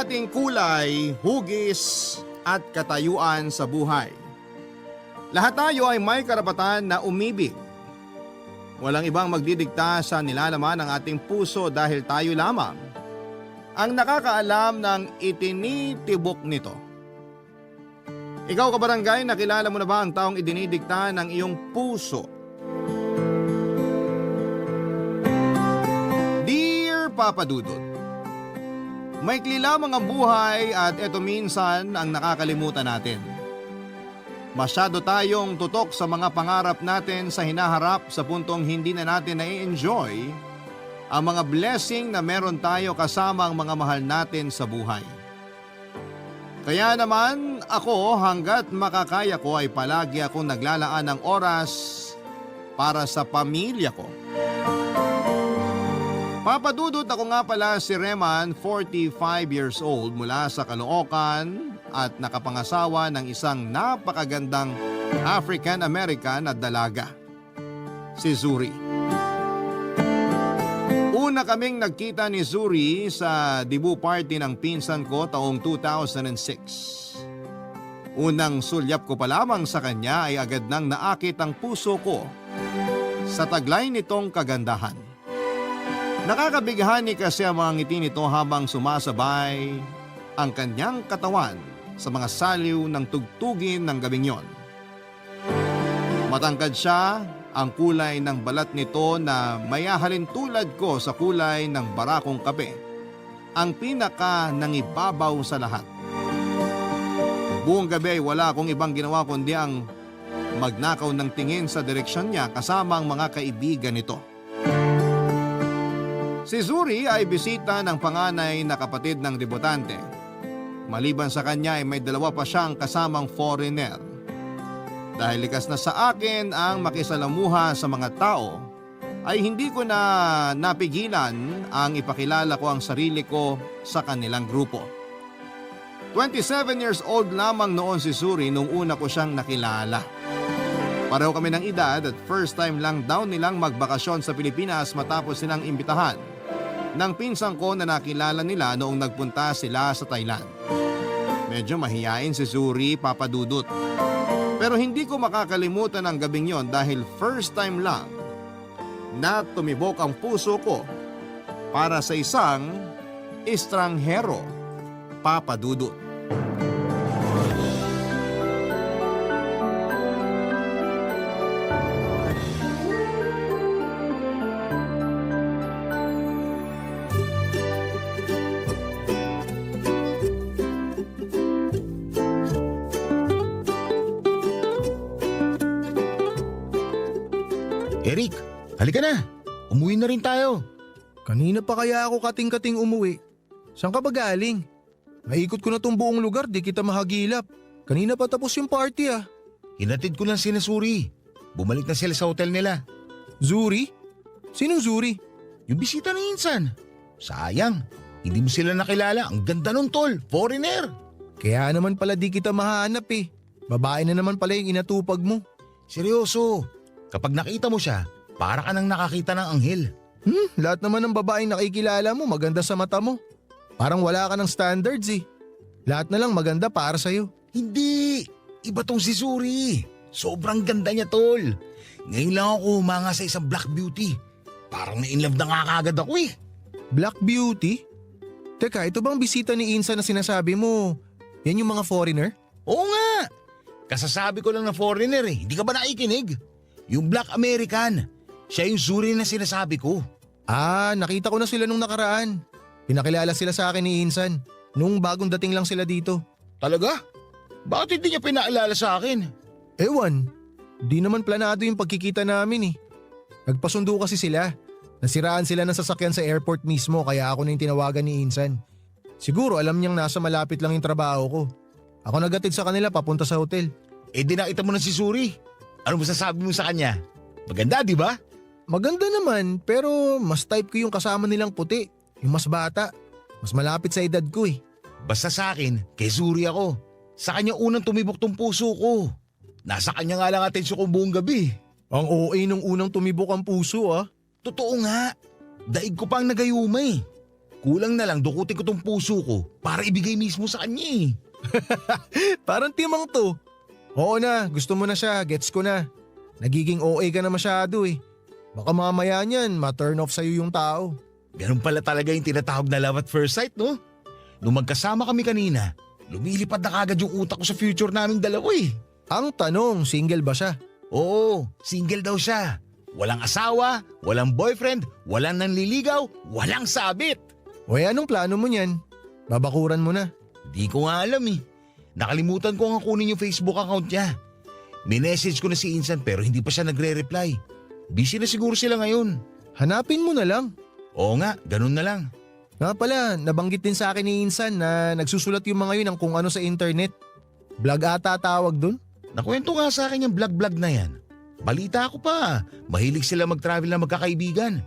ating kulay, hugis at katayuan sa buhay. Lahat tayo ay may karapatan na umibig. Walang ibang magdidikta sa nilalaman ng ating puso dahil tayo lamang ang nakakaalam ng itinitibok nito. Ikaw kabarangay, nakilala mo na ba ang taong idinidikta ng iyong puso? Dear Papa Dudut, maikli lamang ang buhay at eto minsan ang nakakalimutan natin. Masyado tayong tutok sa mga pangarap natin sa hinaharap sa puntong hindi na natin na-enjoy ang mga blessing na meron tayo kasama ang mga mahal natin sa buhay. Kaya naman ako hanggat makakaya ko ay palagi akong naglalaan ng oras para sa pamilya ko. Papadudot ako nga pala si Reman, 45 years old mula sa Caloocan at nakapangasawa ng isang napakagandang African-American na dalaga, si Zuri. Una kaming nagkita ni Zuri sa debut party ng pinsan ko taong 2006. Unang sulyap ko pa lamang sa kanya ay agad nang naakit ang puso ko sa taglay nitong kagandahan. Nakakabighani kasi ang mga ngiti nito habang sumasabay ang kanyang katawan sa mga saliw ng tugtugin ng gabing yon. Matangkad siya, ang kulay ng balat nito na mayahalin tulad ko sa kulay ng barakong kape, ang pinaka nangibabaw sa lahat. Buong gabi ay wala akong ibang ginawa kundi ang magnakaw ng tingin sa direksyon niya kasama ang mga kaibigan nito. Si Zuri ay bisita ng panganay na kapatid ng debutante. Maliban sa kanya ay may dalawa pa siyang kasamang foreigner. Dahil likas na sa akin ang makisalamuha sa mga tao, ay hindi ko na napigilan ang ipakilala ko ang sarili ko sa kanilang grupo. 27 years old lamang noon si Zuri nung una ko siyang nakilala. Pareho kami ng edad at first time lang daw nilang magbakasyon sa Pilipinas matapos silang imbitahan ng pinsan ko na nakilala nila noong nagpunta sila sa Thailand. Medyo mahiyain si Zuri, Papa Dudut. Pero hindi ko makakalimutan ang gabing yon dahil first time lang na tumibok ang puso ko para sa isang estranghero, Papa Dudut. Eric, halika na. Umuwi na rin tayo. Kanina pa kaya ako kating-kating umuwi. Saan ka ba galing? Naikot ko na tong buong lugar, di kita mahagilap. Kanina pa tapos yung party ah. Hinatid ko lang sina Suri. Bumalik na sila sa hotel nila. Zuri? Sinong Zuri? Yung bisita ni Insan. Sayang, hindi mo sila nakilala. Ang ganda nun tol, foreigner. Kaya naman pala di kita mahanap eh. Babae na naman pala yung inatupag mo. Seryoso, kapag nakita mo siya, para ka nang nakakita ng anghel. Lahat naman ng babaeng nakikilala mo maganda sa mata mo. Parang wala ka ng standards eh. Lahat na lang maganda para sa'yo. Hindi, iba tong si Suri. Sobrang ganda niya tol. Ngayon lang ako humanga sa isang black beauty. Parang na-inlove na nga kagad ako eh. Black Beauty? Teka, ito bang bisita ni Insa na sinasabi mo? Yan yung mga foreigner? Oo nga. Kasasabi ko lang na foreigner eh. Hindi ka ba nakikinig? Yung Black American. Siya yung Zuri na sinasabi ko. Ah, nakita ko na sila nung nakaraan. Pinakilala sila sa akin ni Insan. Nung bagong dating lang sila dito. Talaga? Bakit hindi niya pinaalala sa akin? Ewan, di naman planado yung pagkikita namin eh. Nagpasundo kasi sila. Nasiraan sila ng sasakyan sa airport mismo kaya ako na yung tinawagan ni Insan. Siguro alam niyang nasa malapit lang yung trabaho ko. Ako nagatid sa kanila papunta sa hotel. Eh di nakita mo na si Suri. Ano masasabi mo sa kanya? Maganda, di ba? Maganda naman pero mas type ko yung kasama nilang puti. Yung mas bata. Mas malapit sa edad ko eh. Basta sa akin, kay Suri ako. Sa kanya unang tumibok tong puso ko. Nasa kanya nga lang atensyon ko buong gabi. Ang OA nung unang tumibok ang puso ah. Totoo nga. Daig ko pang nagayumay. Kulang na lang dukutin ko tong puso ko para ibigay mismo sa kanya eh. Parang timang to. Oo na, gusto mo na siya, gets ko na. Nagiging OA ka na masyado eh. Baka mamaya niyan, ma-turn off sa'yo yung tao. Ganun pala talaga yung tinatawag na love at first sight, no? Nung magkasama kami kanina, lumilipad na kagad yung utak ko sa future naming dalawa eh. Ang tanong, single ba siya? Oo, single daw siya. Walang asawa, walang boyfriend, walang nanliligaw, walang sabit. O anong plano mo niyan? Babakuran mo na. Di ko nga alam eh. Nakalimutan ko nga kunin yung Facebook account niya. Minessage ko na si Insan pero hindi pa siya nagre-reply. Busy na siguro sila ngayon. Hanapin mo na lang. Oo nga, ganun na lang. Nga pala, nabanggit din sa akin ni Insan na nagsusulat yung mga yun ng kung ano sa internet. Vlog ata tawag dun? Nakwento nga sa akin yung vlog-vlog na yan. Balita ko pa, mahilig sila mag-travel na magkakaibigan.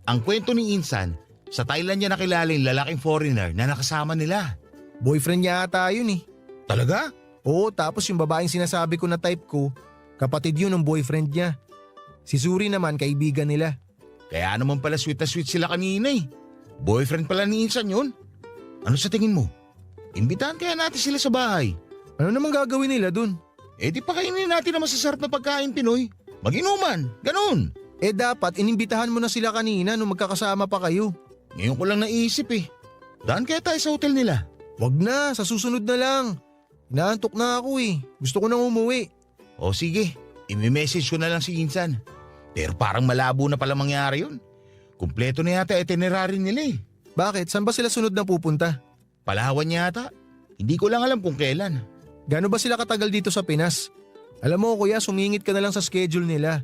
Ang kwento ni Insan, sa Thailand niya nakilala yung lalaking foreigner na nakasama nila. Boyfriend niya ata yun eh. Talaga? Oo, tapos yung babaeng sinasabi ko na type ko, kapatid yun ng boyfriend niya. Si Zuri naman, kaibigan nila. Kaya naman pala sweet na sweet sila kanina eh. Boyfriend pala ni Insan yun. Ano sa tingin mo? Imbitahan kaya natin sila sa bahay. Ano naman gagawin nila dun? Eh di pakainin natin ang masasarap na pagkain Pinoy. Mag-inuman, ganun. Eh dapat inimbitahan mo na sila kanina nung magkakasama pa kayo. Ngayon ko lang naisip eh. Daan kaya tayo sa hotel nila? Wag na, sa susunod na lang. Inaantok na ako eh. Gusto ko nang umuwi. O sige, imi-message ko na lang si Insan. Pero parang malabo na pala mangyari yun. Kumpleto na yata itinerary nila eh. Bakit? Saan ba sila sunod na pupunta? Palawan yata. Hindi ko lang alam kung kailan. Gano'n ba sila katagal dito sa Pinas? Alam mo kuya, sumingit ka na lang sa schedule nila.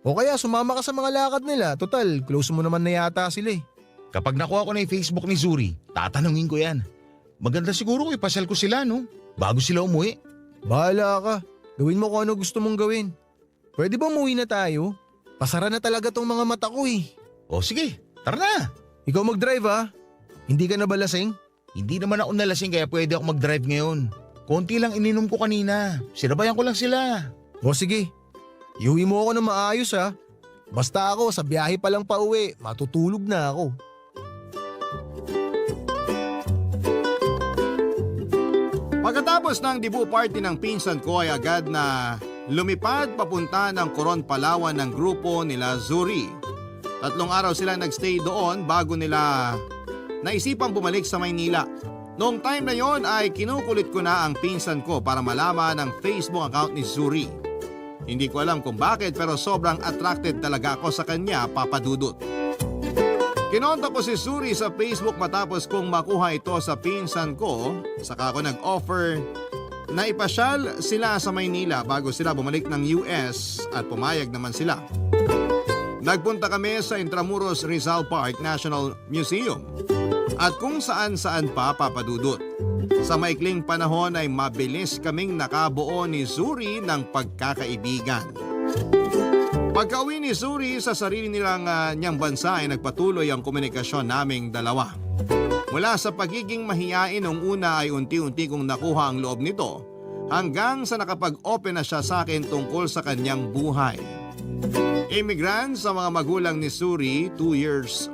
O kaya sumama ka sa mga lakad nila. Total, close mo naman na yata sila eh. Kapag nakuha ko na yung Facebook ni Zuri, tatanungin ko yan. Maganda siguro ko ipasal ko sila no? Bago sila umuwi. Bahala ka. Gawin mo kung ano gusto mong gawin. Pwede ba umuwi na tayo? Pasara na talaga tong mga mata ko eh. O sige, tara na. Ikaw mag-drive ha? Hindi ka na ba lasing? Hindi naman ako nalasing kaya pwede ako mag-drive ngayon. Konti lang ininom ko kanina. Sinabayan ko lang sila. O sige, iuwi mo ako ng maayos ha. Basta ako, sa biyahe pa lang pauwi, matutulog na ako. Pagkatapos ng debut party ng pinsan ko ay agad na lumipad papunta ng Coron, Palawan ng grupo nila Zuri. 3 araw sila nagstay doon bago nila naisipang bumalik sa Maynila. Noong time na yon ay kinukulit ko na ang pinsan ko para malaman ang Facebook account ni Zuri. Hindi ko alam kung bakit pero sobrang attracted talaga ako sa kanya, Papa Dudut. Kinontak ko si Zuri sa Facebook matapos kong makuha ito sa pinsan ko. Saka ako nag-offer na ipasyal sila sa Maynila bago sila bumalik ng US at pumayag naman sila. Nagpunta kami sa Intramuros Rizal Park National Museum at kung saan-saan pa, Papa Dudut. Sa maikling panahon ay mabilis kaming nakabuo ni Zuri ng pagkakaibigan. Pagka-uwi ni Zuri sa sarili niyang bansa ay nagpatuloy ang komunikasyon naming dalawa. Mula sa pagiging mahiyain noong una ay unti-unti kong nakuha ang loob nito hanggang sa nakapag-open na siya sa akin tungkol sa kanyang buhay. Immigrant sa mga magulang ni Zuri, 2 years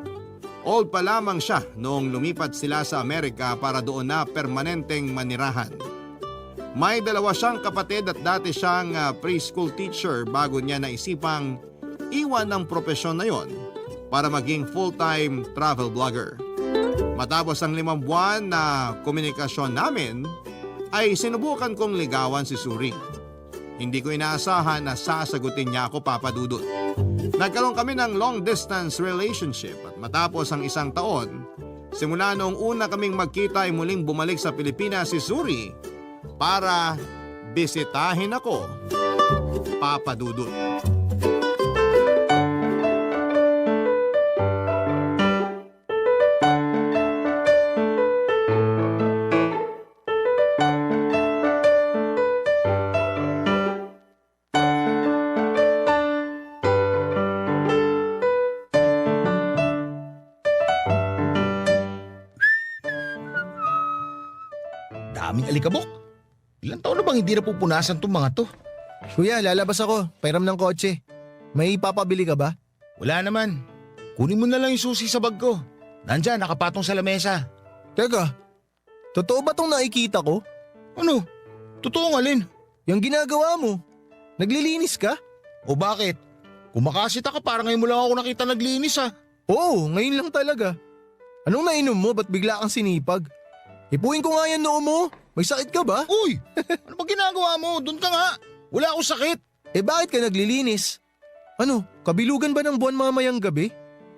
old pa lamang siya noong lumipat sila sa Amerika para doon na permanenteng manirahan. May 2 siyang kapatid at dati siyang preschool teacher bago niya naisipang iwan ng propesyon na yon para maging full-time travel blogger. Matapos ang 5 buwan na komunikasyon namin, ay sinubukan kong ligawan si Zuri. Hindi ko inaasahan na sasagutin niya ako, Papa Dudut. Nagkaroon kami ng long-distance relationship at matapos ang 1 taon, simula noong una kaming magkita ay muling bumalik sa Pilipinas si Zuri para bisitahin ako, Papa Dudut. Daming alikabok. Ilang taon na bang hindi napupunasan tong mga to? Kuya, lalabas ako. Pairam ng kotse. May papabili ka ba? Wala naman. Kunin mo na lang yung susi sa bag ko. Nandyan, nakapatong sa lamesa. Teka, totoo ba tong nakikita ko? Ano? Totoo nga, Lin. Yung ginagawa mo? Naglilinis ka? O bakit? Kumakasita ka, parang ngayon mo lang ako nakita naglinis ha. Oo, ngayon lang talaga. Anong nainom mo? Ba't bigla kang sinipag? Ipuin ko nga yan noo mo. May sakit ka ba? Uy! Ano ba ginagawa mo? Doon ka nga. Wala akong sakit. Eh bakit ka naglilinis? Ano, kabilugan ba ng buwan mamayang gabi?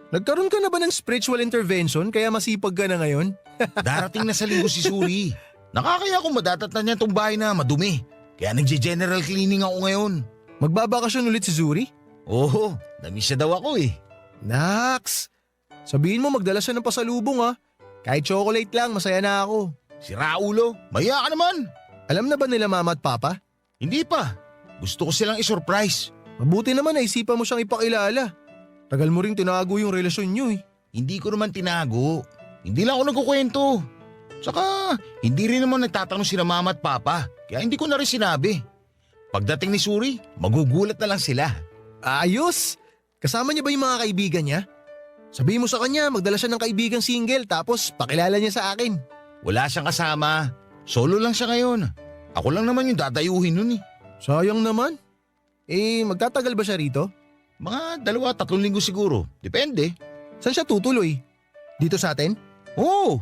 Nagkaroon ka na ba ng spiritual intervention kaya masipag ka na ngayon? Darating na sa linggo si Suri. Nakakaya kung madatatnan niya itong bahay na madumi. Kaya nagje-general cleaning ako ngayon. Magbabakasyon ulit si Zuri? Oo, namiss siya daw ako eh. Naks! Sabihin mo magdala siya ng pasalubong ha. Kahit chocolate lang, masaya na ako. Si Raulo, maya ka naman. Alam na ba nila mama at papa? Hindi pa. Gusto ko silang isurprise. Mabuti naman na isipan mo siyang ipakilala. Tagal mo ring tinago yung relasyon niyo eh. Hindi ko naman tinago. Hindi lang ako nagkukwento. Saka, hindi rin naman nagtatanong sila mama at papa. Kaya hindi ko na rin sinabi. Pagdating ni Suri, magugulat na lang sila. Ayos! Kasama niya ba yung mga kaibigan niya? Sabihin mo sa kanya, magdala siya ng kaibigang single tapos pakilala niya sa akin. Wala siyang kasama. Solo lang siya ngayon. Ako lang naman yung dadayuhin nun eh. Sayang naman. Eh, magtatagal ba siya rito? Mga 2-3 linggo siguro. Depende. Saan siya tutuloy? Dito sa atin? Oo.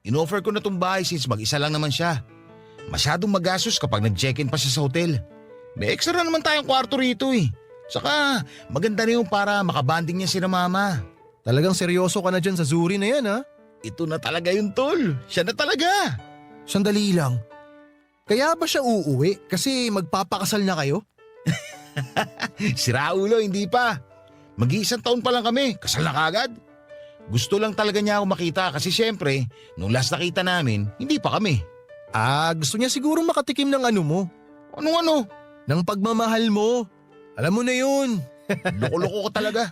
Inoffer ko na tong bahay since mag-isa lang naman siya. Masyadong magastos kapag nag-check-in pa siya sa hotel. May extra naman tayong kwarto rito eh. Saka maganda rin yung para makabanding niya sila mama. Talagang seryoso ka na dyan sa Zuri na yan ha? Ito na talaga yung tol. Siya na talaga. Sandali lang. Kaya ba siya uuwi? Kasi magpapakasal na kayo? Si Raulo hindi pa. Mag-iisang taon pa lang kami. Kasal na kagad. Gusto lang talaga niya ako makita kasi syempre, nung last nakita namin, hindi pa kami. Gusto niya siguro makatikim ng ano mo. Ano? Ng pagmamahal mo. Alam mo na yun. Loko-loko ko talaga.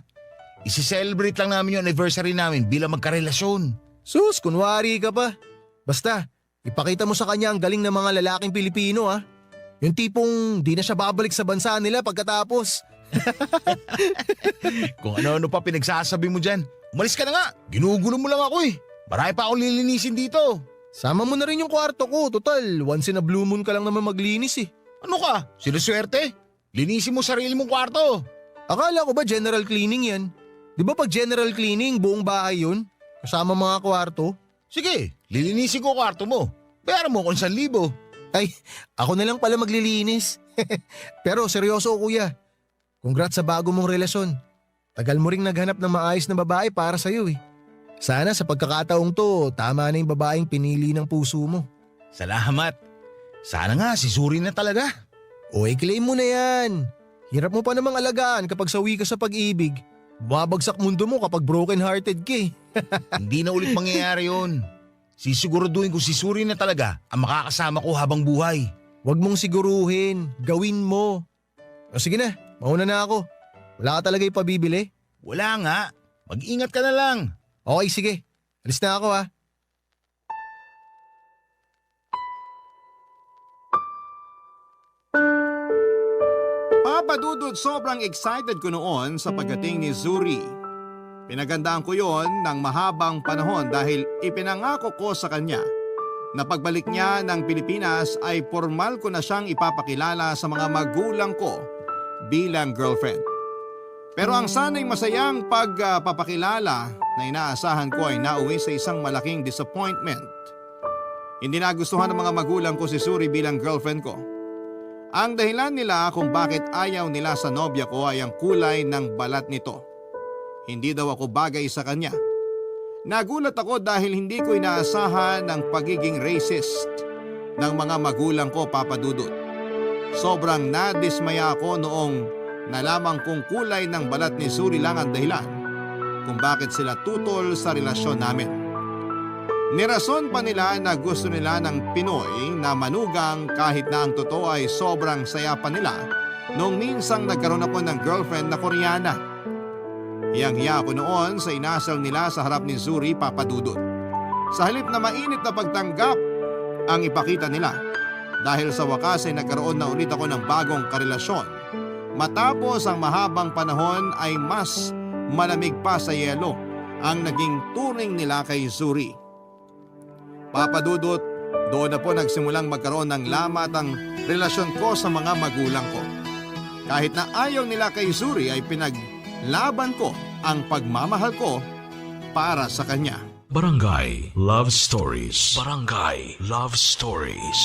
Isi-celebrate lang namin yung anniversary namin bilang magkarelasyon. Sus, kunwari ka pa. Basta, ipakita mo sa kanya ang galing ng mga lalaking Pilipino ha. Yung tipong di na siya babalik sa bansa nila pagkatapos. Kung ano-ano pa pinagsasabi mo dyan. Umalis ka na nga. Ginugulo mo lang ako eh. Marami pa akong lilinisin dito. Sama mo na rin yung kwarto ko. Total, once in a blue moon ka lang naman maglinis eh. Ano ka? Sinuswerte? Linisin mo sarili mong kwarto. Akala ko ba general cleaning yan? Di ba pag general cleaning, buong bahay yun? Kasama mga kwarto? Sige, lilinisin ko kwarto mo. Bayaran mo kung 1,000. Ay, ako na lang pala maglilinis. Pero seryoso kuya. Congrats sa bago mong relasyon. Tagal mo ring naghanap ng maayos na babae para sa'yo eh. Sana sa pagkakataong to, tama na yung babaeng pinili ng puso mo. Salamat. Sana nga si Suri na talaga. O i-claim mo na yan. Hirap mo pa namang alagaan kapag sawi ka sa pag-ibig. Bumabagsak mundo mo kapag broken-hearted ka eh. Hindi na ulit mangyayari yun. Sisiguraduhin ko si Suri na talaga ang makakasama ko habang buhay. Huwag mong siguruhin, gawin mo. O sige na, mauna na ako. Wala ka talaga ipabibili? Wala nga. Mag-ingat ka na lang. Okay, sige. Alis na ako ha. Papadudod, sobrang excited ko noon sa pagdating ni Zuri. Pinagandaan ko yon ng mahabang panahon dahil ipinangako ko sa kanya na pagbalik niya ng Pilipinas ay formal ko na siyang ipapakilala sa mga magulang ko bilang girlfriend. Pero ang sana'y masayang pagpapakilala na inaasahan ko ay nauwi sa isang malaking disappointment. Hindi nagustuhan ng mga magulang ko si Zuri bilang girlfriend ko. Ang dahilan nila kung bakit ayaw nila sa nobya ko ay ang kulay ng balat nito. Hindi daw ako bagay sa kanya. Nagulat ako dahil hindi ko inaasahan ang pagiging racist ng mga magulang ko, Papa Dudut. Sobrang nadismaya ako noong nalaman kong kulay ng balat ni Zuri lang ang dahilan kung bakit sila tutol sa relasyon namin. Nirason pa nila na gusto nila ng Pinoy na manugang kahit na ang totoo ay sobrang saya pa nila noong minsang nagkaroon ako ng girlfriend na Koreana. Hiyang-hiya ako noon sa inasal nila sa harap ni Zuri, Papa Dudut. Sa halip na mainit na pagtanggap ang ipakita nila dahil sa wakas ay nagkaroon na ulit ako ng bagong karelasyon. Matapos ang mahabang panahon ay mas malamig pa sa yelo ang naging turing nila kay Zuri. Papa Dudut, doon na po nagsimulang magkaroon ng lamat ang relasyon ko sa mga magulang ko. Kahit na ayaw nila kay Zuri ay pinaglaban ko ang pagmamahal ko para sa kanya. Barangay Love Stories. Barangay Love Stories.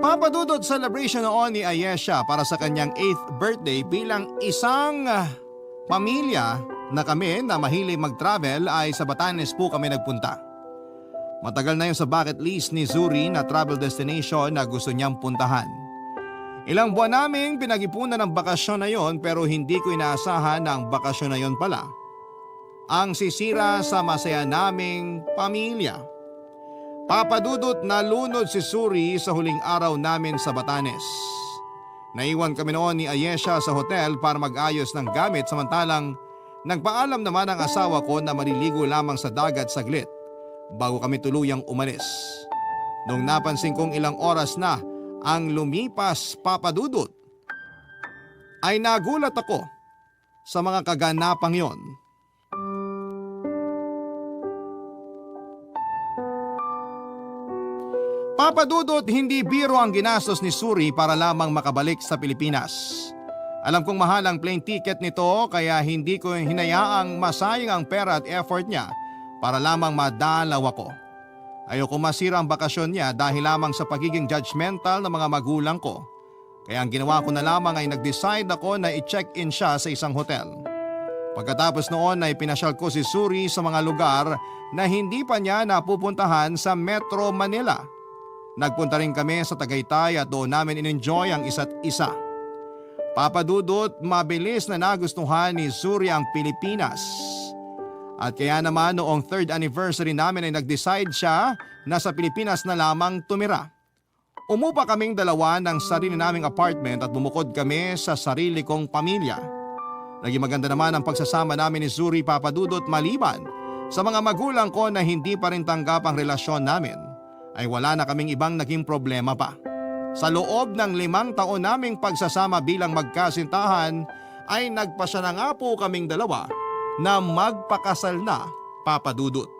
Papa Dudut, celebration noon ni Ayesha para sa kanyang 8th birthday bilang isang pamilya na kami na mahilig mag-travel ay sa Batanes po kami nagpunta. Matagal na yun sa bucket list ni Zuri na travel destination na gusto niyang puntahan. Ilang buwan naming pinag-ipunan ng bakasyon na yon pero hindi ko inaasahan na ang bakasyon na yon pala ang sisira sa masaya naming pamilya. Papa Dudut, nalunod si Zuri sa huling araw namin sa Batanes. Naiwan kami noon ni Ayesha sa hotel para mag-ayos ng gamit samantalang nagpaalam naman ang asawa ko na maliligo lamang sa dagat saglit bago kami tuluyang umalis. Nung napansin kong ilang oras na ang lumipas, Papa Dudut, ay nagulat ako sa mga kaganapang yon. Papa Dudut, hindi biro ang ginastos ni Zuri para lamang makabalik sa Pilipinas. Alam kong mahal ang plane ticket nito kaya hindi ko hinayaang masayang ang pera at effort niya para lamang madalaw ako. Ayoko masira ang bakasyon niya dahil lamang sa pagiging judgmental ng mga magulang ko. Kaya ang ginawa ko na lamang ay nag-decide ako na i-check-in siya sa isang hotel. Pagkatapos noon ay pinasyal ko si Zuri sa mga lugar na hindi pa niya napupuntahan sa Metro Manila. Nagpunta rin kami sa Tagaytay at doon namin in-enjoy ang isa't isa. Papa Dudut, mabilis na nagustuhan ni Zuri ang Pilipinas. At kaya naman noong 3rd anniversary namin ay nag-decide siya na sa Pilipinas na lamang tumira. Umupa kaming dalawa ng sarili naming apartment at bumukod kami sa sarili kong pamilya. Naging maganda naman ang pagsasama namin ni Zuri, Papa Dudut, maliban sa mga magulang ko na hindi pa rin tanggap ang relasyon namin. Ay wala na kaming ibang naging problema pa. Sa loob ng 5 taon naming pagsasama bilang magkasintahan ay nagpasya na nga po kaming dalawa na magpakasal na, Papa Dudut.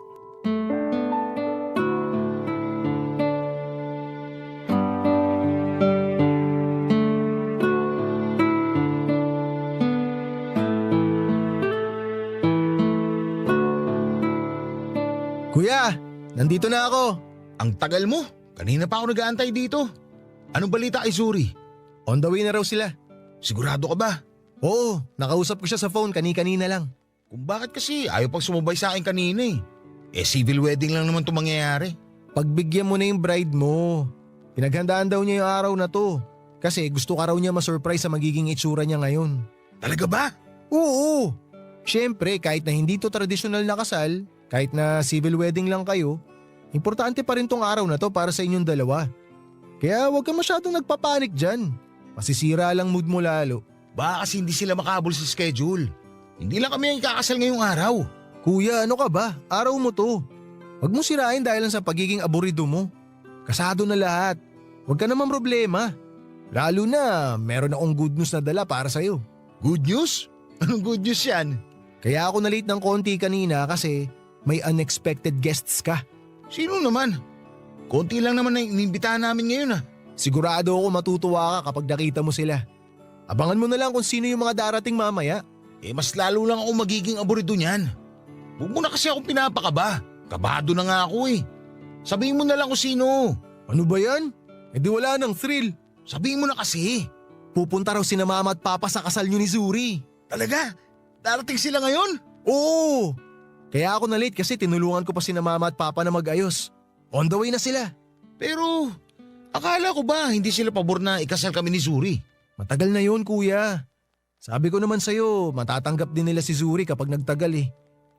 Kuya, nandito na ako. Ang tagal mo. Kanina pa ako nag-aantay dito. Anong balita kay Zuri? On the way na raw sila. Sigurado ka ba? Oo, nakausap ko siya sa phone kani-kanina lang. Kung bakit kasi ayaw pang sumabay sa akin kanina eh. Civil wedding lang naman itong mangyayari. Pagbigyan mo na yung bride mo. Pinaghandaan daw niya yung araw na to. Kasi gusto ka raw niya ma-surprise sa magiging itsura niya ngayon. Talaga ba? Oo! Siyempre, kahit na hindi to tradisyonal na kasal, kahit na civil wedding lang kayo, importante pa rin tong araw na to para sa inyong dalawa. Kaya huwag ka masyadong nagpapanik dyan. Masisira lang mood mo lalo. Baka kasi hindi sila makabol sa schedule. Hindi lang kami ang ikakasal ngayong araw. Kuya, ano ka ba? Araw mo to. Huwag mo sirain dahil lang sa pagiging aburido mo. Kasado na lahat. Huwag ka naman problema. Lalo na meron akong good news na dala para sa'yo. Good news? Anong good news yan? Kaya ako na-late ng konti kanina kasi may unexpected guests ka. Sino naman? Konti lang naman na inimbitahan namin ngayon ah. Sigurado ako matutuwa ka kapag nakita mo sila. Abangan mo na lang kung sino yung mga darating mamaya. Mas lalo lang ako magiging aburido niyan. Huwag mo na kasi akong pinapakaba. Kabado na nga ako eh. Sabihin mo na lang kung sino. Ano ba yan? Di wala nang thrill. Sabihin mo na kasi. Pupunta raw sina mama at papa sa kasal nyo ni Zuri. Talaga? Darating sila ngayon? Oo! Kaya ako na late kasi tinulungan ko pa sina mama at papa na mag-ayos. On the way na sila. Pero akala ko ba hindi sila pabor na ikasal kami ni Zuri? Matagal na yun, kuya. Sabi ko naman sa'yo, matatanggap din nila si Zuri kapag nagtagal eh.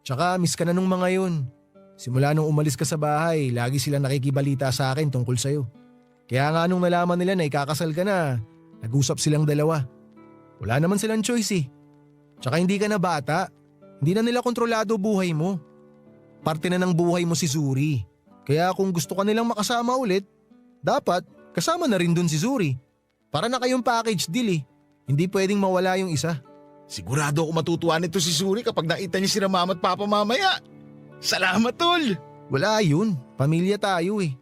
Tsaka miss ka na nung mga yun. Simula nung umalis ka sa bahay, lagi sila nakikibalita sa akin tungkol sa'yo. Kaya nga nung nalaman nila na ikakasal ka na, nag-usap silang dalawa. Wala naman silang choice eh. Tsaka hindi ka na bata. Hindi na nila kontrolado buhay mo. Parte na ng buhay mo si Zuri. Kaya kung gusto ka nilang makasama ulit, dapat kasama na rin dun si Zuri. Para na kayong package deal eh. Hindi pwedeng mawala yung isa. Sigurado ako matutuwa nito si Suri kapag nakita niya sila mama at papa mamaya. Salamat, tol! Wala yun, pamilya tayo eh.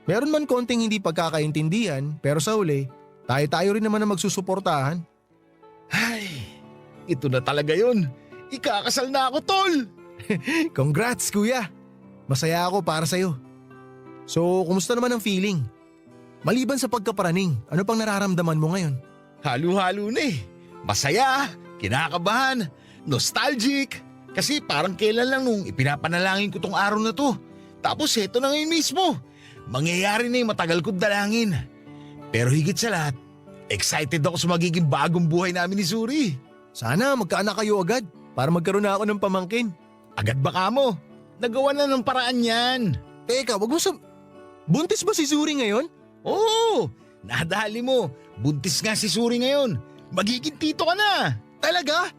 Meron man konting hindi pagkakaintindihan pero sa huli, tayo-tayo rin naman na magsusuportahan. Ay, ito na talaga yun. Ikakasal na ako, tol! Congrats kuya! Masaya ako para sa'yo. So, kumusta naman ang feeling? Maliban sa pagkaparaning, ano pang nararamdaman mo ngayon? Halo-halo na eh. Masaya, kinakabahan, nostalgic. Kasi parang kailan lang nung ipinapanalangin ko tong araw na to. Tapos eto na ngayon mismo. Mangyayari na yung matagal kong dalangin. Pero higit sa lahat, excited ako sa magiging bagong buhay namin ni Suri. Sana magkaanak kayo agad para magkaroon na ako ng pamangkin. Agad ba ka mo? Nagawa na ng paraan yan. Teka, wag mo buntis ba si Suri ngayon? Oo, nadali mo. Buntis nga si Suri ngayon. Magiging tito ka na. Talaga?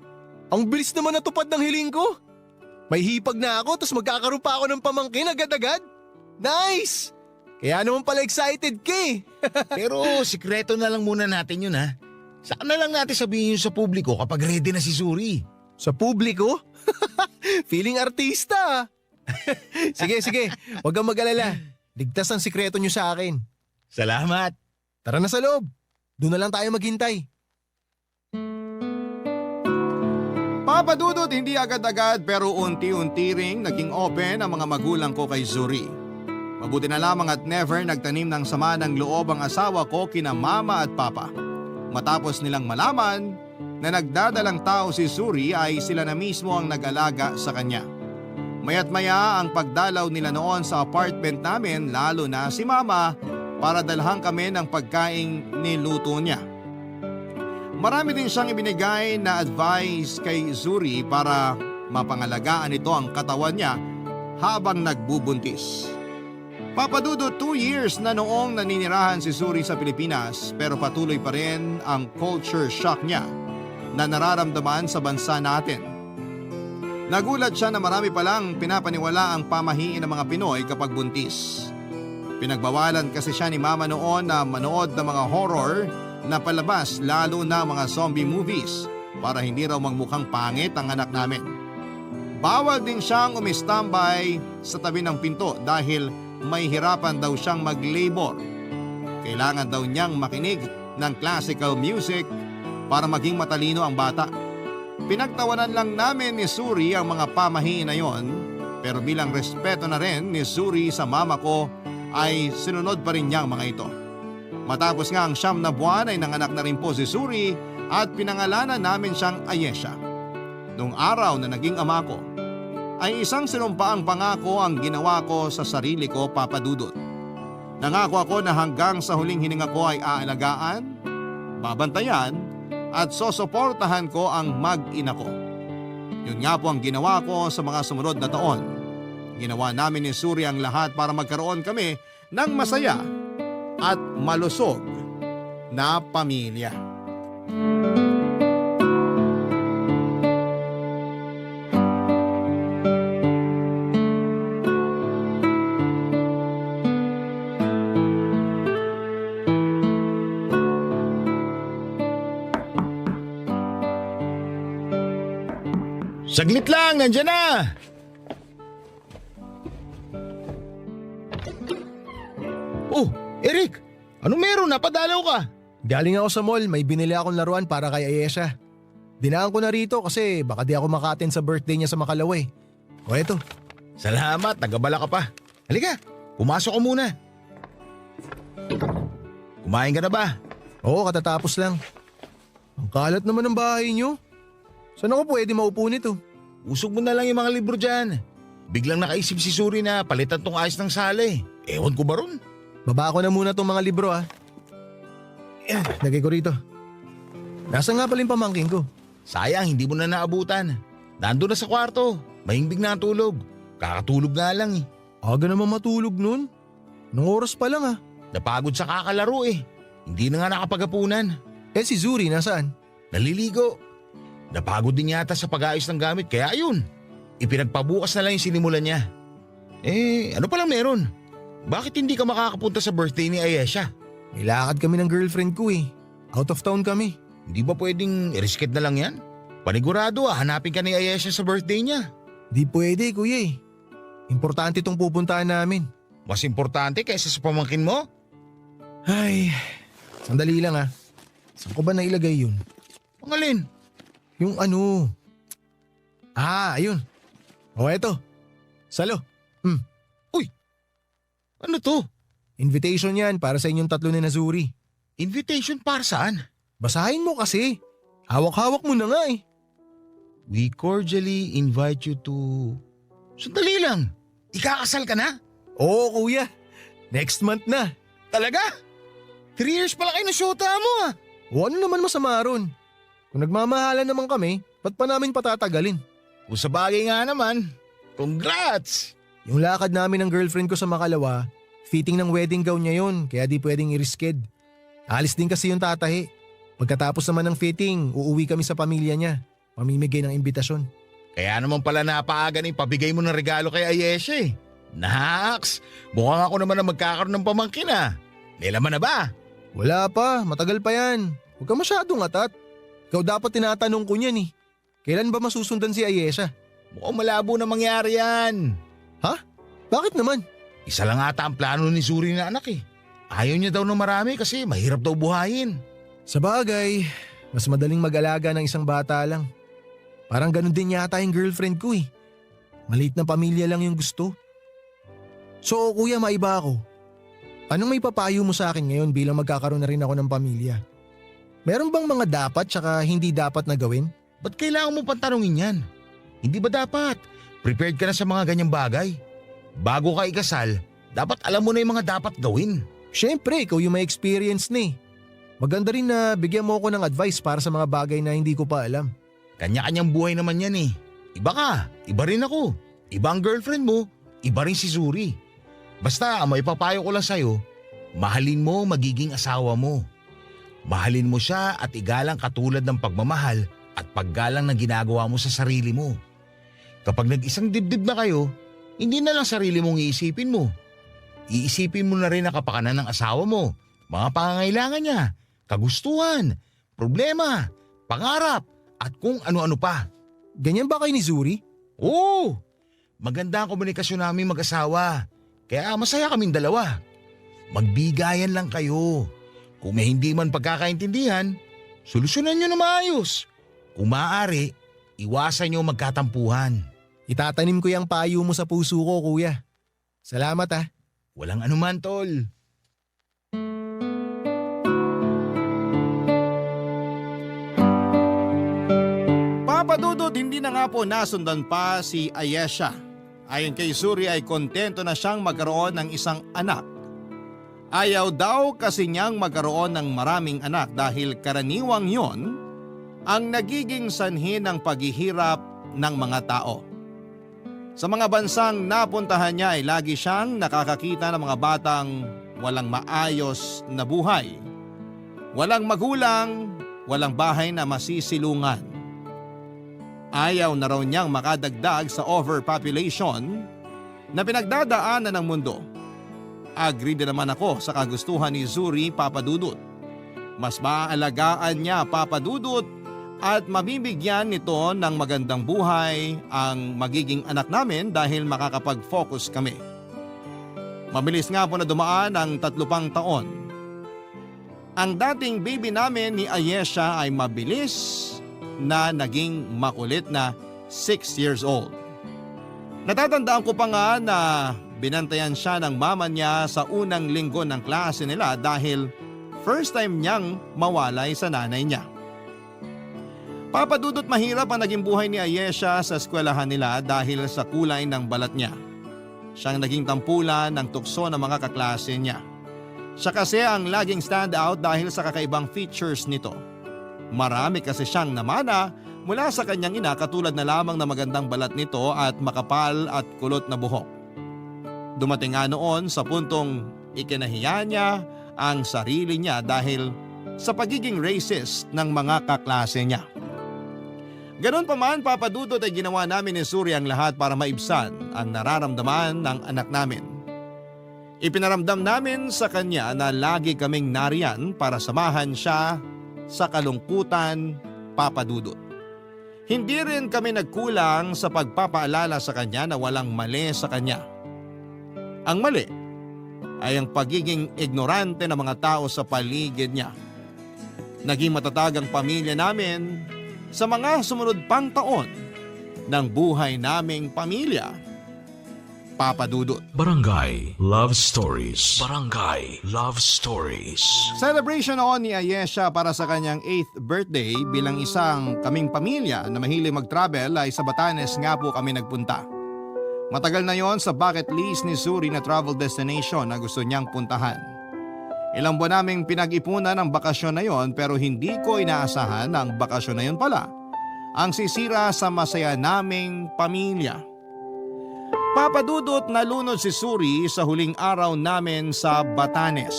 Ang bilis naman natupad ng hiling ko. May hipag na ako tapos magkakaroon pa ako ng pamangkin agad-agad. Nice! Kaya naman pala excited ka eh. Pero sikreto na lang muna natin yun ha. Saka na lang natin sabihin yun sa publiko kapag ready na si Suri. Sa publiko? Feeling artista. Sige, wag kang mag-alala. Ligtas ang sikreto nyo sa akin. Salamat. Tara na sa loob. Doon na lang tayo maghintay. Papa Dudut, hindi agad-agad pero unti-unti ring naging open ang mga magulang ko kay Zuri. Mabuti na lamang at never nagtanim ng sama ng loob ang asawa ko kina mama at papa. Matapos nilang malaman na nagdadalang tao si Zuri ay sila na mismo ang nag-alaga sa kanya. Maya't maya ang pagdalaw nila noon sa apartment namin, lalo na si mama, para dalhan kami ng pagkaing niluto niya. Marami din siyang ibinigay na advice kay Zuri para mapangalagaan ito ang katawan niya habang nagbubuntis. Papadudot 2 years na noong naninirahan si Zuri sa Pilipinas pero patuloy pa rin ang culture shock niya na nararamdaman sa bansa natin. Nagulat siya na marami palang pinapaniwala ang pamahiin ng mga Pinoy kapag buntis. Pinagbawalan kasi siya ni mama noon na manood ng mga horror na palabas, lalo na mga zombie movies, para hindi raw magmukhang pangit ang anak namin. Bawal din siyang umistambay sa tabi ng pinto dahil may hirapan daw siyang mag-labor. Kailangan daw niyang makinig ng classical music para maging matalino ang bata. Pinagtawanan lang namin ni Suri ang mga pamahiin na yon, pero bilang respeto na rin ni Suri sa mama ko ay sinunod pa rin niya ang mga ito. Matapos nga ang 9 na buwan ay nanganak na rin po si Suri at pinangalanan namin siyang Ayesha. Nung araw na naging ama ko, ay isang sinumpaang pangako ang ginawa ko sa sarili ko, Papa Dudut. Nangako ako na hanggang sa huling hininga ko ay aalagaan, babantayan at sosuportahan ko ang mag-ina ko. Yun nga po ang ginawa ko sa mga sumunod na taon. Ginawa namin ni Suri ang lahat para magkaroon kami ng masaya at malusog na pamilya. Saglit lang, nandyan na! Oh, Eric! Ano meron? Napadalaw ka? Galing ako sa mall, may binili akong laruan para kay Ayesha. Dinaan ko na rito kasi baka di ako maka-attend sa birthday niya sa Makalaway. O eto. Salamat, nagabala ka pa. Halika, pumasok ka muna. Kumain ka na ba? Oo, katatapos lang. Ang kalat naman ng bahay niyo. Saan ako pwede maupo nito? Usog mo na lang yung mga libro dyan. Biglang nakaisip si Suri na palitan tong ayos ng sala eh. Ewan ko ba ron? Baba ko na muna tong mga libro Lagay ko rito. Nasaan nga pala yung pamangkin ko? Sayang, hindi mo na naabutan. Nandun na sa kwarto. Mahimbing na tulog. Kakatulog nga lang eh. Aga naman matulog nun. Nung oras pa lang Napagod sa kakalaro eh. Hindi na nga nakapagapunan. Si Zuri nasaan? Naliligo. Napagod din yata sa pag-ayos ng gamit kaya ayun. Ipinagpabukas na lang yung sinimulan niya. Ano palang meron? Bakit hindi ka makakapunta sa birthday ni Ayesha? May lakad kami ng girlfriend ko Out of town kami. Hindi ba pwedeng i-reschedule na lang yan? Panigurado hanapin ka ni Ayesha sa birthday niya. Di pwede kuya eh. Importante itong pupuntahan namin. Mas importante kaysa sa pamangkin mo? Ay, sandali lang ah. Saan ko ba nailagay yun? Ang alin? Yung ano? Ayun. O eto. Salo. Ano to? Invitation yan para sa inyong tatlo ni Nazuri. Invitation para saan? Basahin mo kasi. Hawak-hawak mo na nga eh. We cordially invite you to… Sandali lang. Ikakasal ka na? Oo kuya. Next month na. Talaga? 3 years pala kayo na syota mo ah. O ano naman masama ron? Kung nagmamahalan naman kami, ba't pa namin patatagalin? Kung sa bagay nga naman, congrats! Yung lakad namin ng girlfriend ko sa Makalawa, fitting ng wedding gown niya yun, kaya di pwedeng i-risked. Alis din kasi yung tatahi. Pagkatapos naman ng fitting, uuwi kami sa pamilya niya. Mamimigay ng imbitasyon. Kaya naman pala napaaga ni pabigay mo ng regalo kay Ayesha eh. Naks, mukhang ako naman na magkakaroon ng pamangkin ah. May laman na ba? Wala pa, matagal pa yan. Huwag ka masyadong atat. Ikaw dapat tinatanong ko niyan eh. Kailan ba masusundan si Ayesha? Mukhang malabo na mangyari yan. Ha? Bakit naman? Isa lang ata ang plano ni Zuri na anak eh. Ayaw niya daw ng marami kasi mahirap daw buhayin. Sa bagay, mas madaling mag-alaga ng isang bata lang. Parang ganun din yata yung girlfriend ko eh. Maliit na pamilya lang yung gusto. So kuya, maiba ako. Anong may papayo mo sa akin ngayon bilang magkakaroon na rin ako ng pamilya? Meron bang mga dapat tsaka hindi dapat na gawin? Ba't kailangan mo pantanungin yan? Hindi ba dapat? Prepared ka na sa mga ganyang bagay. Bago ka ikasal, dapat alam mo na yung mga dapat gawin. Siyempre, ikaw yung may experience na eh. Maganda rin na bigyan mo ako ng advice para sa mga bagay na hindi ko pa alam. Kanya-kanyang buhay naman yan eh. Iba ka, iba rin ako. Iba ang girlfriend mo, iba rin si Zuri. Basta may papayo ko lang sa'yo, mahalin mo magiging asawa mo. Mahalin mo siya at igalang katulad ng pagmamahal at paggalang na ginagawa mo sa sarili mo. Kapag nag-isang dibdib na kayo, hindi na lang sarili mong iisipin mo. Iisipin mo na rin ang kapakanan ng asawa mo, mga pangangailangan niya, kagustuhan, problema, pangarap, at kung ano-ano pa. Ganyan ba kayo ni Zuri? Oo! Maganda ang komunikasyon namin mag-asawa, kaya masaya kaming dalawa. Magbigayan lang kayo. Kung may hindi man pagkakaintindihan, solusyonan nyo na maayos. Kung maaari, iwasan nyo magkatampuhan. Itatanim ko yung payo mo sa puso ko, kuya. Salamat ah. Walang anuman, tol. Papadudod, hindi na nga po nasundan pa si Ayesha. Ayon kay Zuri ay kontento na siyang magkaroon ng isang anak. Ayaw daw kasi niyang magkaroon ng maraming anak dahil karaniwang yon ang nagiging sanhi ng paghihirap ng mga tao. Sa mga bansang napuntahan niya ay lagi siyang nakakakita ng mga batang walang maayos na buhay. Walang magulang, walang bahay na masisilungan. Ayaw na raw niyang makadagdag sa overpopulation na pinagdadaanan ng mundo. Agree din naman ako sa kagustuhan ni Zuri, Papadudut. Mas maaalagaan niya, Papadudut, at mabibigyan nito ng magandang buhay ang magiging anak namin dahil makakapag-focus kami. Mabilis nga po na dumaan ang 3 pang taon. Ang dating baby namin ni Ayesha ay mabilis na naging makulit na 6 years old. Natatandaan ko pa nga na binantayan siya ng mama niya sa unang linggo ng klase nila dahil first time niyang mawalay sa nanay niya. Papadudot, mahirap ang naging buhay ni Ayesha sa eskwelahan nila dahil sa kulay ng balat niya. Siyang naging tampulan ng tukso ng mga kaklase niya. Siya kasi ang laging stand out dahil sa kakaibang features nito. Marami kasi siyang namana mula sa kanyang ina katulad na lamang na magandang balat nito at makapal at kulot na buhok. Dumating nga noon sa puntong ikinahiya niya ang sarili niya dahil sa pagiging racist ng mga kaklase niya. Ganon pa man, Papadudot, ay ginawa namin ni Zuri ang lahat para maibsan ang nararamdaman ng anak namin. Ipinaramdam namin sa kanya na lagi kaming nariyan para samahan siya sa kalungkutan, Papadudot. Hindi rin kami nagkulang sa pagpapaalala sa kanya na walang mali sa kanya. Ang mali ay ang pagiging ignorante ng mga tao sa paligid niya. Naging matatag ang pamilya namin sa mga sumunod pang taon ng buhay naming pamilya. Papa Dudut. Barangay Love Stories. Barangay Love Stories. Celebration noon ni Ayesha para sa kanyang 8th birthday bilang isang kaming pamilya na mahilig mag-travel ay sa Batanes nga po kami nagpunta. Matagal na yon sa bucket list ni Suri na travel destination na gusto niyang puntahan. Ilang buwan naming pinag-ipunan ang bakasyon na yon pero hindi ko inaasahan na ang bakasyon na yon pala ang sisira sa masaya naming pamilya. Papadudot nalunod si Suri sa huling araw namin sa Batanes.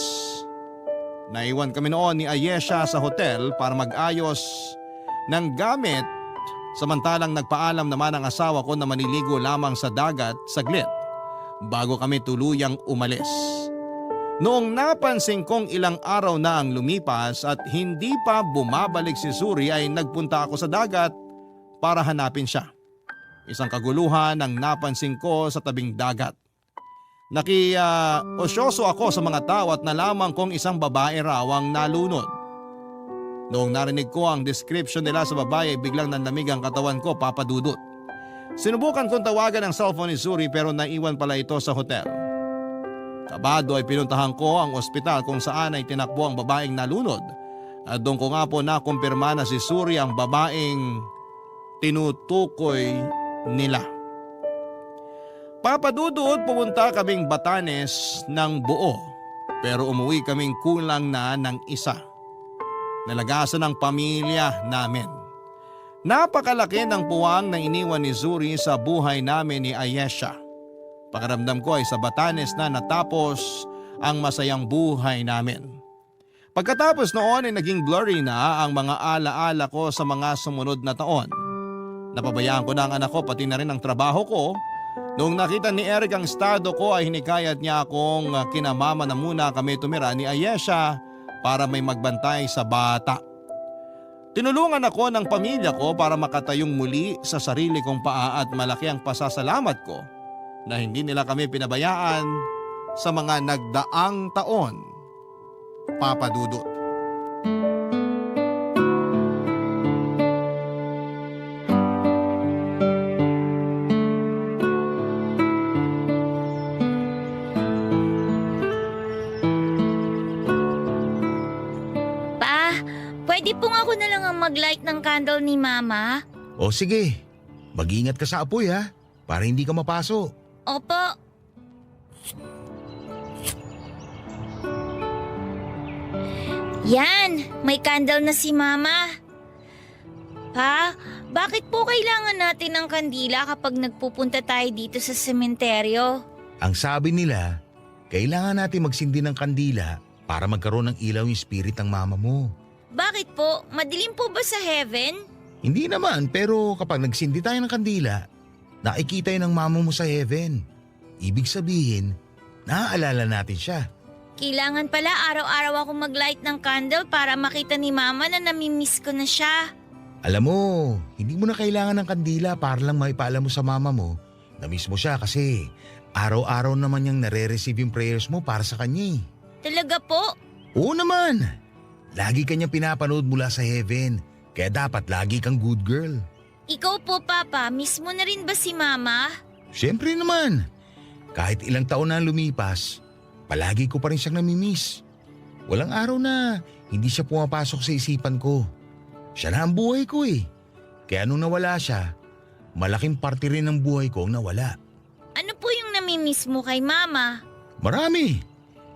Naiwan kami noon ni Ayesha sa hotel para mag-ayos ng gamit samantalang nagpaalam naman ang asawa ko na maniligo lamang sa dagat saglit bago kami tuluyang umalis. Noong napansin kong ilang araw na ang lumipas at hindi pa bumabalik si Suri ay nagpunta ako sa dagat para hanapin siya. Isang kaguluhan ang napansin ko sa tabing dagat. Osyoso ako sa mga tao at nalaman kong isang babae raw ang nalunod. Noong narinig ko ang description nila sa babae ay biglang nanlamig ang katawan ko, Papa Dudut. Sinubukan kong tawagan ang cellphone ni Suri pero naiwan pala ito sa hotel. Kabado ay pinuntahan ko ang ospital kung saan ay tinakbo ang babaeng nalunod at doon ko nga po nakumpirma na si Suri ang babaeng tinutukoy nila. Papadudod pumunta kaming Batanes ng buo pero umuwi kaming kulang na ng isa. Nalagasan ang pamilya namin. Napakalaki ng puwang na iniwan ni Suri sa buhay namin ni Ayesha. Pakiramdam ko ay sa Batanes na natapos ang masayang buhay namin. Pagkatapos noon ay naging blurry na ang mga alaala ko sa mga sumunod na taon. Napabayaan ko na ang anak ko pati na rin ang trabaho ko. Noong nakita ni Eric ang estado ko ay hinikayat niya akong kinamama na muna kami tumira ni Ayesha para may magbantay sa bata. Tinulungan ako ng pamilya ko para makatayong muli sa sarili kong paa at malaki ang pasasalamat ko na hindi nila kami pinabayaan sa mga nagdaang taon. Papa Dudut. Pwede pong ako na lang ang mag-light ng candle ni Mama? O sige, mag-ingat ka sa apoy ha, para hindi ka mapaso. Opo. Yan, may candle na si Mama. Pa, bakit po kailangan natin ng kandila kapag nagpupunta tayo dito sa sementeryo? Ang sabi nila, kailangan natin magsindi ng kandila para magkaroon ng ilaw yung spirit ng mama mo. Bakit po? Madilim po ba sa heaven? Hindi naman, pero kapag nagsindi tayo ng kandila, nakikita yun ng mama mo sa heaven. Ibig sabihin, naaalala natin siya. Kailangan pala araw-araw ako mag-light ng candle para makita ni Mama na namimiss ko na siya. Alam mo, hindi mo na kailangan ng kandila para lang maipaalam mo sa mama mo na miss mo siya kasi araw-araw naman niyang nare-receive yung prayers mo para sa kanya. Talaga po? Oo naman. Lagi kanyang pinapanood mula sa heaven, kaya dapat lagi kang good girl. Ikaw po, Papa, miss mo na rin ba si Mama? Siyempre naman. Kahit ilang taon na lumipas, palagi ko pa rin siyang namimiss. Walang araw na hindi siya pumapasok sa isipan ko. Siya na ang buhay ko eh. Kaya nung nawala siya, malaking parte rin ng buhay ko ang nawala. Ano po yung namimiss mo kay Mama? Marami.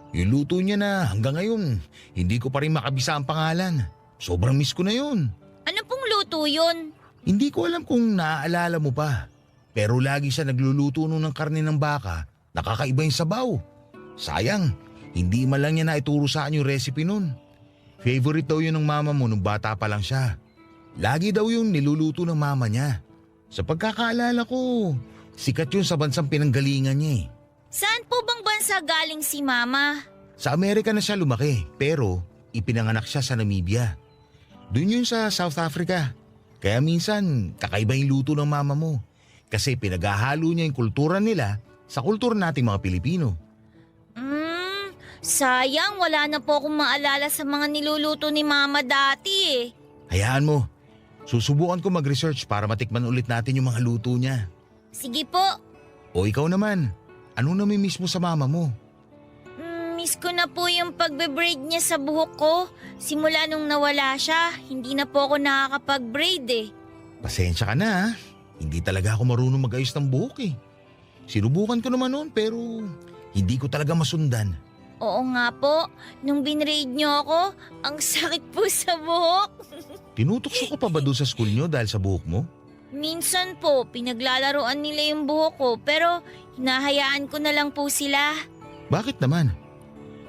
Yung luto niya na hanggang ngayon, hindi ko pa rin makabisa ang pangalan. Sobrang miss ko na yun. Ano pong luto yun? Hindi ko alam kung naaalala mo pa. Pero lagi siya nagluluto nun ng karne ng baka, nakakaiba yung sabaw. Sayang, hindi man lang niya naituro sa akin yung recipe nun. Favorite daw yun ng mama mo nung bata pa lang siya. Lagi daw yung niluluto ng mama niya. Sa pagkakaalala ko, sikat yun sa bansang pinanggalingan niya eh. Saan po bang bansa galing si Mama? Sa Amerika na siya lumaki, pero ipinanganak siya sa Namibia. Doon yun sa South Africa. Kaya minsan, kakaiba yung luto ng mama mo. Kasi pinaghahalo niya yung kultura nila sa kultura nating mga Pilipino. Sayang wala na po akong maalala sa mga niluluto ni Mama dati eh. Hayaan mo, susubukan ko mag-research para matikman ulit natin yung mga luto niya. Sige po. O ikaw naman, ano namimiss mo sa mama mo? Miss ko na po yung pagbe-braid niya sa buhok ko. Simula nung nawala siya, hindi na po ako nakakapag-braid eh. Pasensya ka na ha. Hindi talaga ako marunong mag-ayos ng buhok eh. Sinubukan ko naman noon pero hindi ko talaga masundan. Oo nga po, nung binraid niyo ako, ang sakit po sa buhok. Tinutokso ko pa ba doon sa school nyo dahil sa buhok mo? Minsan po, pinaglalaroan nila yung buhok ko pero hinahayaan ko na lang po sila. Bakit naman?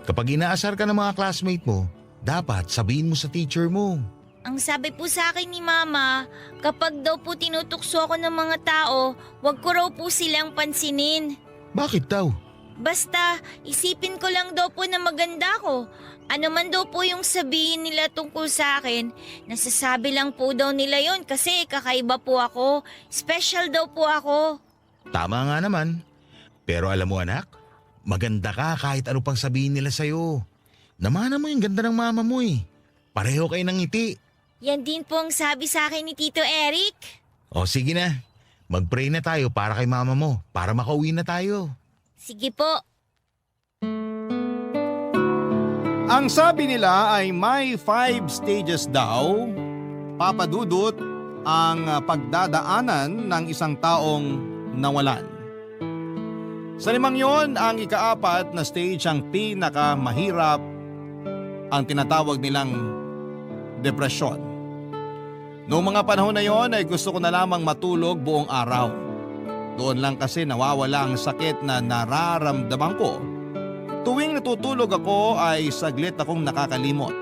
Kapag inaasar ka ng mga classmate mo, dapat sabihin mo sa teacher mo. Ang sabi po sa akin ni Mama, kapag daw po tinutukso ako ng mga tao, wag ko raw po silang pansinin. Bakit daw? Basta, isipin ko lang daw po na maganda ko. Ano man daw po yung sabihin nila tungkol sa akin, nasasabi lang po daw nila yon kasi kakaiba po ako. Special daw po ako. Tama nga naman. Pero alam mo anak, maganda ka kahit ano pang sabihin nila sa'yo. Namana mo yung ganda ng mama mo eh. Pareho kayo ng ngiti. Yan din po ang sabi sa akin ni Tito Eric. O sige na, mag-pray na tayo para kay mama mo para makauwi na tayo. Sige po. Ang sabi nila ay may 5 stages daw, Papa Dudut, ang pagdadaanan ng isang taong nawalan. Sa 5 yon, ang ika-4 na stage ang pinakamahirap, ang tinatawag nilang depresyon. Noong mga panahon na yon ay gusto ko na lamang matulog buong araw. Doon lang kasi nawawala ang sakit na nararamdaman ko. Tuwing natutulog ako ay saglit akong nakakalimot.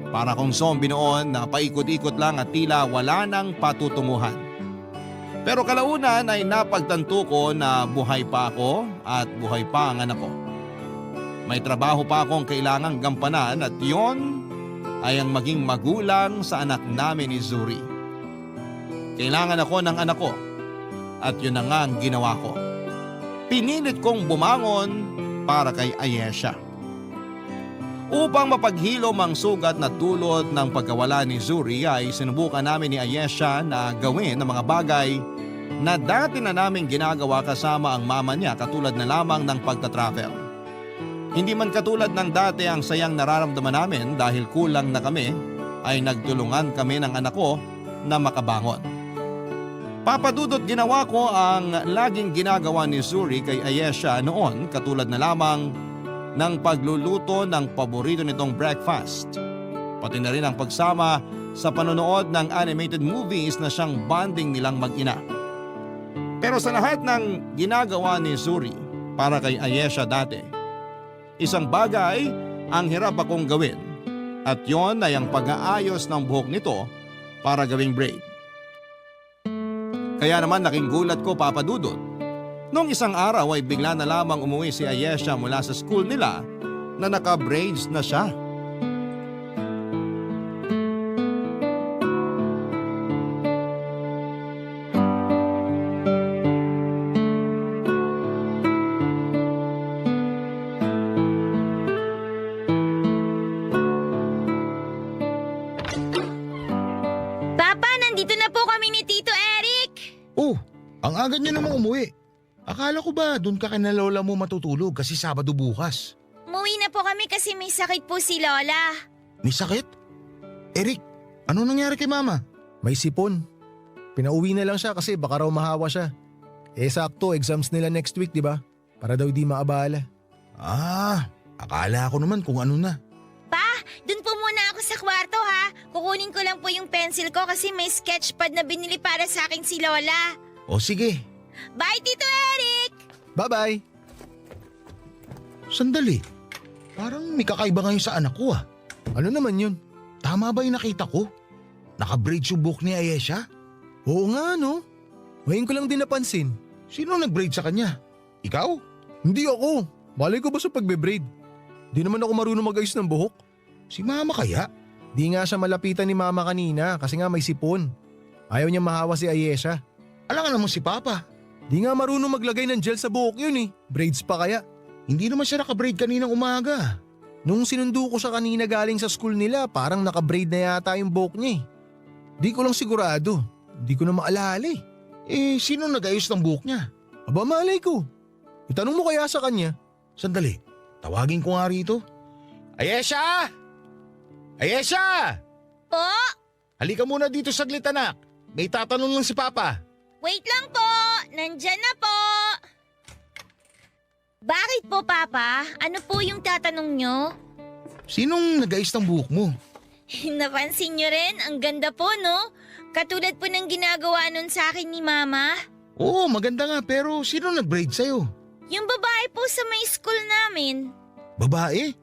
Para kong zombie noon na paikot-ikot lang at tila wala nang patutunguhan. Pero kalaunan ay napagtanto ko na buhay pa ako at buhay pa ang anak ko. May trabaho pa akong kailangang gampanan at yon ay ang maging magulang sa anak namin ni Zuri. Kailangan ako ng anak ko. At yun na nga ang ginawa ko. Pinilit kong bumangon para kay Ayesha. Upang mapaghilom ang sugat na dulot ng pagkawala ni Zuri ay sinubukan namin ni Ayesha na gawin ang mga bagay na dati na namin ginagawa kasama ang mama niya katulad na lamang ng pagta-travel. Hindi man katulad ng dati ang sayang nararamdaman namin dahil kulang na kami ay nagtulungan kami ng anak ko na makabangon. Papadudot ginawa ko ang laging ginagawa ni Zuri kay Ayesha noon katulad na lamang ng pagluluto ng paborito nitong breakfast. Pati na rin ang pagsama sa panonood ng animated movies na siyang bonding nilang mag-ina. Pero sa lahat ng ginagawa ni Zuri para kay Ayesha dati, isang bagay ang hirap akong gawin at yon ay ang pag-aayos ng buhok nito para gawing braid. Kaya naman naking gulat ko, Papa Dudut. Noong isang araw ay bigla na lamang umuwi si Ayesha mula sa school nila na naka-braids na siya. Papa, nandito na po kami ni Tito Eric. Oh, ang aga niyo namang umuwi. Akala ko ba doon ka kina lola mo matutulog kasi Sabado bukas? Umuwi na po kami kasi may sakit po si Lola. May sakit? Eric, ano nangyari kay mama? May sipon. Pinauwi na lang siya kasi baka raw mahawa siya. Sakto, exams nila next week, di ba? Para daw di maabala. Akala ko naman kung ano na. Dun po muna ako sa kwarto ha. Kukunin ko lang po yung pencil ko kasi may sketchpad na binili para sa akin si Lola. O sige, Bye, Tito Eric! Bye-bye! sandali. Parang may kakaiba ngayon sa anak ko ah. Ano naman yun? Tama ba yung nakita ko? Naka-braid yung buhok ni Ayesha? Oo nga no. Ngayon ko lang din napansin. Sino nag-braid sa kanya? Ikaw? Hindi ako. Malay ko ba sa pagbe-braid? Di naman ako marunong mag-ayos ng buhok. Si mama kaya? Di nga siya malapitan ni mama kanina kasi nga may sipon. Ayaw niya mahawa si Ayesha. Alam naman si Papa. Di nga marunong maglagay ng gel sa buhok yun eh. Braids pa kaya. Hindi naman siya nakabraid kaninang umaga. Nung sinundo ko siya kanina galing sa school nila, parang nakabraid na yata yung buhok niya eh. Di ko lang sigurado. Di ko na maalala eh. Sino nag-ayos ng buhok niya? Aba malay ko. Itanong mo kaya sa kanya. Sandali, tawagin ko nga rito. Ayesha! Ayesha! Po? Halika muna dito saglit anak. May tatanong lang si Papa. Wait lang po! Nandyan na po! Bakit po, Papa? Ano po yung tatanong nyo? Sinong nag-ayos ng buhok mo? Napansin nyo rin, ang ganda po, no? Katulad po ng ginagawa nun sa akin ni Mama. Oo, maganda nga pero sino nag-braid sa'yo? Yung babae po sa may school namin. Babae?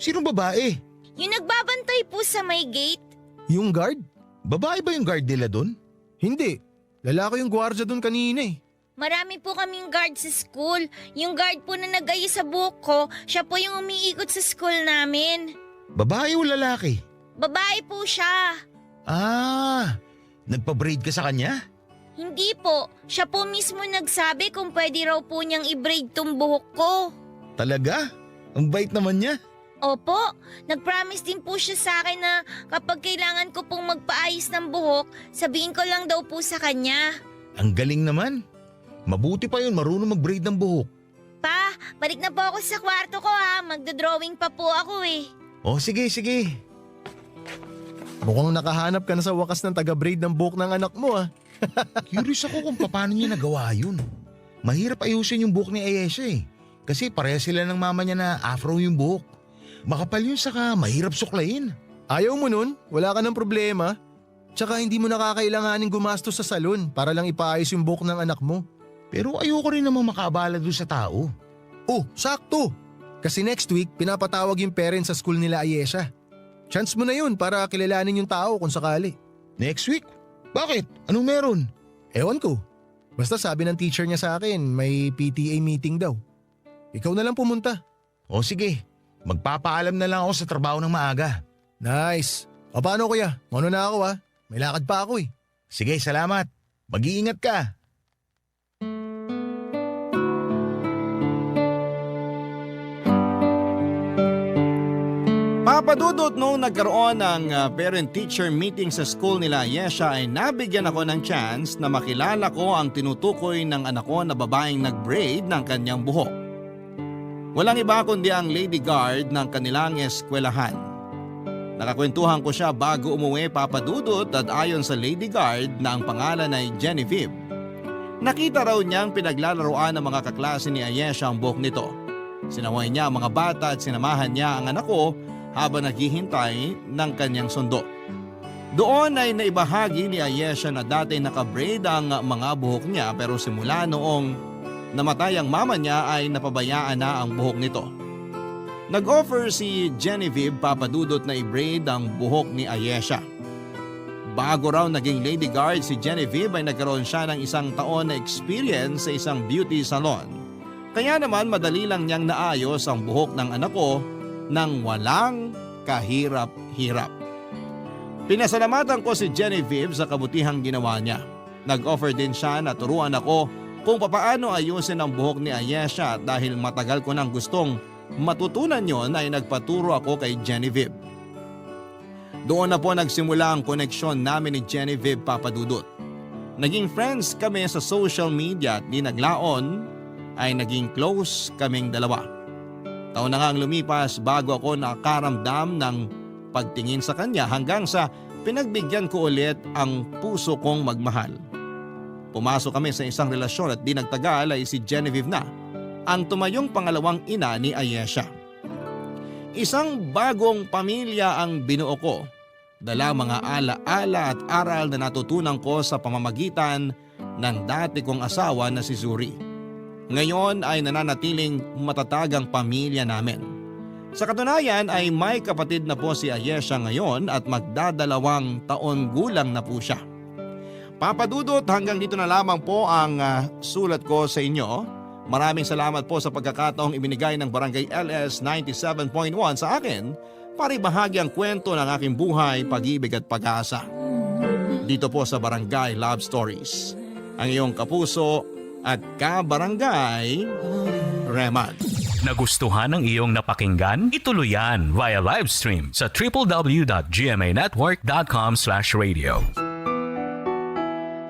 Sinong babae? Yung nagbabantay po sa may gate. Yung guard? Babae ba yung guard nila doon? Hindi. Lalaki yung gwardiya doon kanina eh. Marami po kaming guard sa school. Yung guard po na nag-ayos sa buhok ko, siya po yung umiikot sa school namin. Babae o lalaki? Babae po siya. Nagpa-braid ka sa kanya? Hindi po. Siya po mismo nagsabi kung pwede raw po niyang i-braid tong buhok ko. Talaga? Ang bait naman niya. Opo, nag-promise din po siya sa akin na kapag kailangan ko pong magpaayos ng buhok, sabihin ko lang daw po sa kanya. Ang galing naman. Mabuti pa yun, marunong mag-braid ng buhok. Pa, balik na po ako sa kwarto ko ha. Magdodrawing pa po ako eh. Oh, sige. Mukhang nakahanap ka na sa wakas ng taga-braid ng buhok ng anak mo ah. Curious ako kung paano niya nagawa yun. Mahirap ayusin yung buhok ni Ayesha eh. Kasi pareha sila ng mama niya na afro yung buhok. Makapal yun saka mahirap suklayin. Ayaw mo nun? Wala ka ng problema? Tsaka hindi mo nakakailanganin gumastos sa salon para lang ipaayos yung buhok ng anak mo. Pero ayoko rin namang makaabala doon sa tao. Oh, sakto! Kasi next week, pinapatawag yung parents sa school nila Ayesha. Chance mo na yun para kilalanin yung tao kung sakali. Next week? Bakit? Anong meron? Ewan ko. Basta sabi ng teacher niya sa akin, may PTA meeting daw. Ikaw na lang pumunta. O sige, magpapaalam na lang ako sa trabaho ng maaga. Nice. O paano kuya? Mano na ako ha? May lakad pa ako eh. Sige, salamat. Mag-iingat ka. Papadudot nung nagkaroon ng parent-teacher meeting sa school nila Ayesha ay nabigyan ako ng chance na makilala ko ang tinutukoy ng anak ko na babaeng nag-braid ng kanyang buhok. Walang iba kundi ang lady guard ng kanilang eskwelahan. Nakakwentuhan ko siya bago umuwi papadudot at ayon sa lady guard na ang pangalan ay Genevieve. Nakita raw niyang pinaglalaroan ng mga kaklase ni Ayesha ang buhok nito. Sinaway niya ang mga bata at sinamahan niya ang anak ko habang naghihintay ng kanyang sundo. Doon ay naibahagi ni Ayesha na dati nakabraid ang mga buhok niya pero simula noong namatay ang mama niya ay napabayaan na ang buhok nito. Nag-offer si Genevieve papadudot na i-braid ang buhok ni Ayesha. Bago raw naging lady guard si Genevieve ay nagkaroon siya ng 1 taon na experience sa isang beauty salon. Kaya naman madali lang niyang naayos ang buhok ng anak ko nang walang kahirap-hirap. Pinasalamatan ko si Genevieve sa kabutihang ginawa niya. Nag-offer din siya na turuan ako kung papaano ayusin ang buhok ni Ayesha at dahil matagal ko nang gustong matutunan yon ay nagpaturo ako kay Genevieve. Doon na po nagsimula ang koneksyon namin ni Genevieve papadudot. Naging friends kami sa social media at di naglaon ay naging close kaming dalawa. Taon na nga ang lumipas bago ako nakaramdam ng pagtingin sa kanya hanggang sa pinagbigyan ko ulit ang puso kong magmahal. Pumasok kami sa isang relasyon at di nagtagal ay si Genevieve na ang tumayong pangalawang ina ni Ayesha. Isang bagong pamilya ang binuo ko. Dala mga ala-ala at aral na natutunan ko sa pamamagitan ng dati kong asawa na si Zuri. Ngayon ay nananatiling matatag ang pamilya namin. Sa katunayan ay may kapatid na po si Ayesha ngayon at magdadalawang taon gulang na po siya. Papadudot, hanggang dito na lamang po ang sulat ko sa inyo. Maraming salamat po sa pagkakataong ibinigay ng Barangay LS 97.1 sa akin paribahagi ang kwento ng aking buhay, pag-ibig at pag-asa. Dito po sa Barangay Love Stories. Ang iyong kapuso at kabarangay, Reman. Nagustuhan ng iyong napakinggan? Ituloy yan via live stream sa www.gmanetwork.com/radio.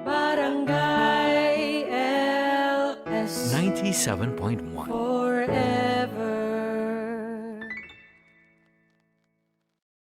Barangay LS 97.1 4